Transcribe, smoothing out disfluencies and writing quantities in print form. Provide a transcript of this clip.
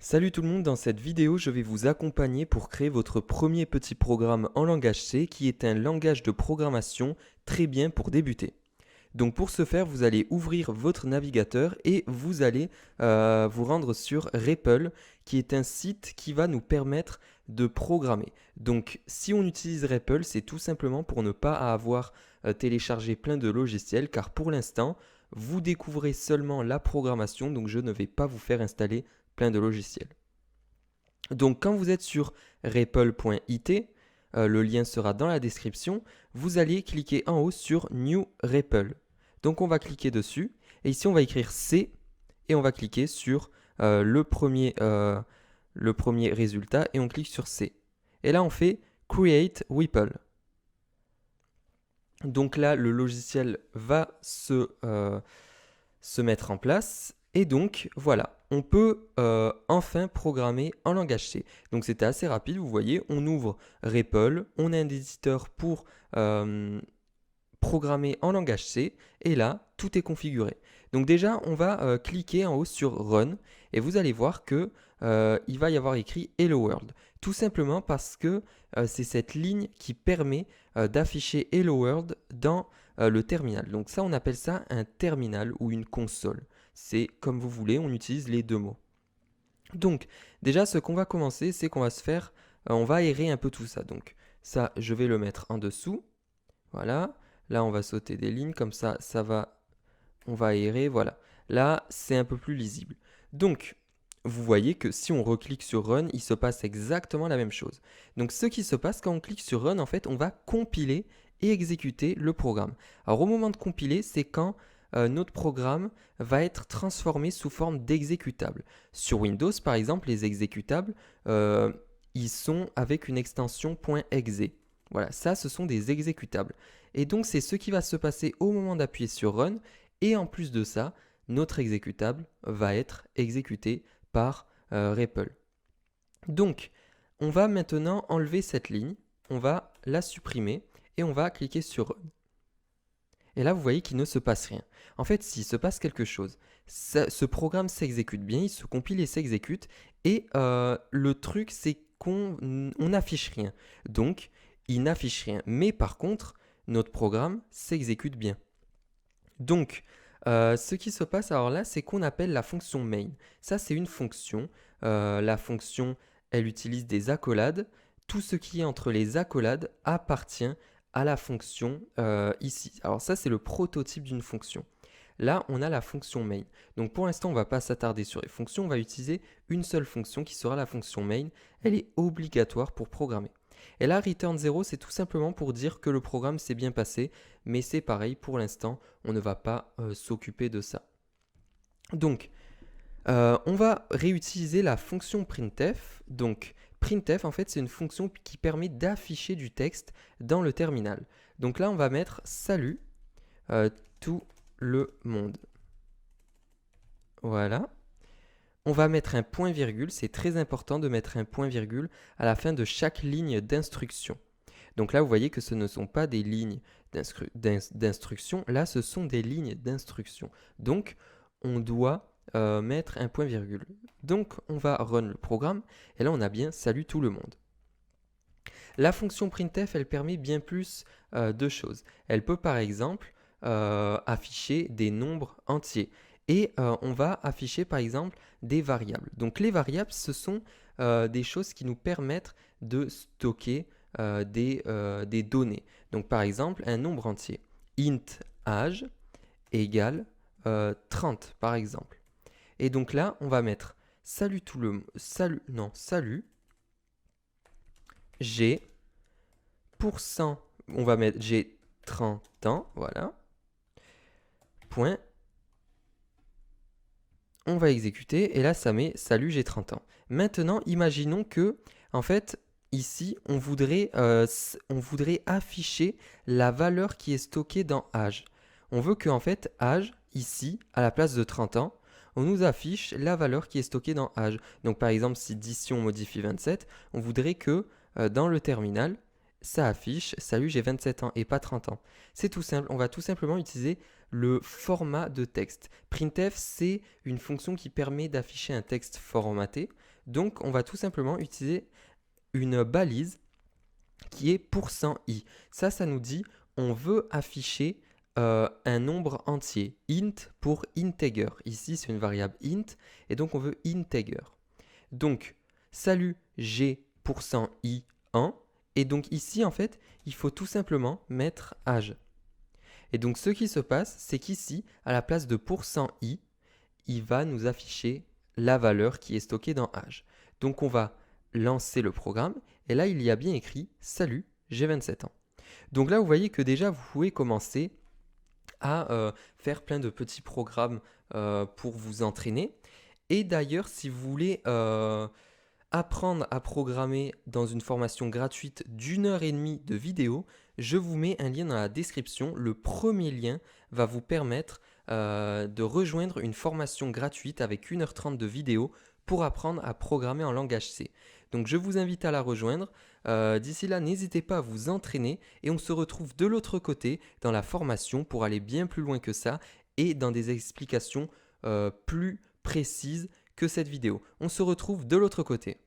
Salut tout le monde, dans cette vidéo, je vais vous accompagner pour créer votre premier petit programme en langage C qui est un langage de programmation très bien pour débuter. Donc pour ce faire, vous allez ouvrir votre navigateur et vous allez vous rendre sur REPL qui est un site qui va nous permettre de programmer. Donc si on utilise REPL, c'est tout simplement pour ne pas avoir téléchargé plein de logiciels car pour l'instant, vous découvrez seulement la programmation, donc je ne vais pas vous faire installer plein de logiciels. Donc quand vous êtes sur REPL.it, le lien sera dans la description, vous allez cliquer en haut sur New REPL. Donc on va cliquer dessus et ici on va écrire C et on va cliquer sur le premier résultat et on clique sur C. Et là on fait Create REPL. Donc là le logiciel va se mettre en place. Et donc, voilà, on peut enfin programmer en langage C. Donc, c'était assez rapide, vous voyez, on ouvre REPL, on a un éditeur pour programmer en langage C, et là, tout est configuré. Donc déjà, on va cliquer en haut sur Run, et vous allez voir que il va y avoir écrit Hello World. Tout simplement parce que c'est cette ligne qui permet d'afficher Hello World dans le terminal. Donc ça, on appelle ça un terminal ou une console. C'est comme vous voulez, on utilise les deux mots. Donc déjà, ce qu'on va commencer, c'est qu'on va se faire, on va aérer un peu tout ça. Donc ça, je vais le mettre en dessous. Voilà. Là, on va sauter des lignes, comme ça, on va aérer, voilà. Là, c'est un peu plus lisible. Donc, vous voyez que si on reclique sur Run, il se passe exactement la même chose. Donc, ce qui se passe quand on clique sur Run, en fait, on va compiler et exécuter le programme. Alors, au moment de compiler, c'est quand notre programme va être transformé sous forme d'exécutable. Sur Windows, par exemple, les exécutables, ils sont avec une extension .exe. Voilà, ça, ce sont des exécutables. Et donc, c'est ce qui va se passer au moment d'appuyer sur Run. Et en plus de ça, notre exécutable va être exécuté par REPL. Donc, on va maintenant enlever cette ligne, on va la supprimer et on va cliquer sur Run. Et là, vous voyez qu'il ne se passe rien. En fait, s'il se passe quelque chose, ce programme s'exécute bien, il se compile et s'exécute. Et le truc, c'est qu'on n'affiche rien. Donc, il n'affiche rien. Mais par contre, notre programme s'exécute bien. Donc, ce qui se passe alors là, c'est qu'on appelle la fonction main. Ça, c'est une fonction. La fonction, elle utilise des accolades. Tout ce qui est entre les accolades appartient à la fonction ici. Alors ça, c'est le prototype d'une fonction. Là, on a la fonction main. Donc pour l'instant, on ne va pas s'attarder sur les fonctions. On va utiliser une seule fonction qui sera la fonction main. Elle est obligatoire pour programmer. Et là, return 0, c'est tout simplement pour dire que le programme s'est bien passé, mais c'est pareil, pour l'instant, on ne va pas s'occuper de ça. Donc, on va réutiliser la fonction printf. Donc, printf, en fait, c'est une fonction qui permet d'afficher du texte dans le terminal. Donc là, on va mettre « Salut tout le monde ». Voilà. On va mettre un point virgule, c'est très important de mettre un point virgule à la fin de chaque ligne d'instruction. Donc là, vous voyez que ce ne sont pas des lignes d'instruction, là, ce sont des lignes d'instruction. Donc, on doit mettre un point virgule. Donc, on va run le programme, et là, on a bien « Salut tout le monde ». La fonction printf, elle permet bien plus de choses. Elle peut, par exemple, afficher des nombres entiers. Et on va afficher par exemple des variables. Donc les variables, ce sont des choses qui nous permettent de stocker des données. Donc par exemple, un nombre entier, int âge égale 30 par exemple. Et donc là, on va mettre salut j'ai %, on va mettre j'ai 30 ans, voilà. Point. On va exécuter et là ça met salut j'ai 30 ans. Maintenant imaginons que en fait ici on voudrait afficher la valeur qui est stockée dans âge. On veut que en fait âge ici à la place de 30 ans on nous affiche la valeur qui est stockée dans âge. Donc par exemple si d'ici on modifie 27 on voudrait que dans le terminal ça affiche salut j'ai 27 ans et pas 30 ans. C'est tout simple, on va tout simplement utiliser le format de texte. Printf, c'est une fonction qui permet d'afficher un texte formaté. Donc on va tout simplement utiliser une balise qui est %i. Ça nous dit on veut afficher un nombre entier, int pour integer. Ici, c'est une variable int, et donc on veut integer. Donc, salut, j'ai %i 1, et donc ici, en fait, il faut tout simplement mettre âge. Et donc, ce qui se passe, c'est qu'ici, à la place de %i, il va nous afficher la valeur qui est stockée dans âge. Donc, on va lancer le programme, et là, il y a bien écrit « Salut, j'ai 27 ans ». Donc là, vous voyez que déjà, vous pouvez commencer à faire plein de petits programmes pour vous entraîner. Et d'ailleurs, si vous voulez apprendre à programmer dans une formation gratuite d'1 h 30 de vidéo, je vous mets un lien dans la description. Le premier lien va vous permettre de rejoindre une formation gratuite avec 1 h 30 de vidéo pour apprendre à programmer en langage C. Donc je vous invite à la rejoindre. D'ici là, n'hésitez pas à vous entraîner et on se retrouve de l'autre côté dans la formation pour aller bien plus loin que ça et dans des explications plus précises que cette vidéo. On se retrouve de l'autre côté.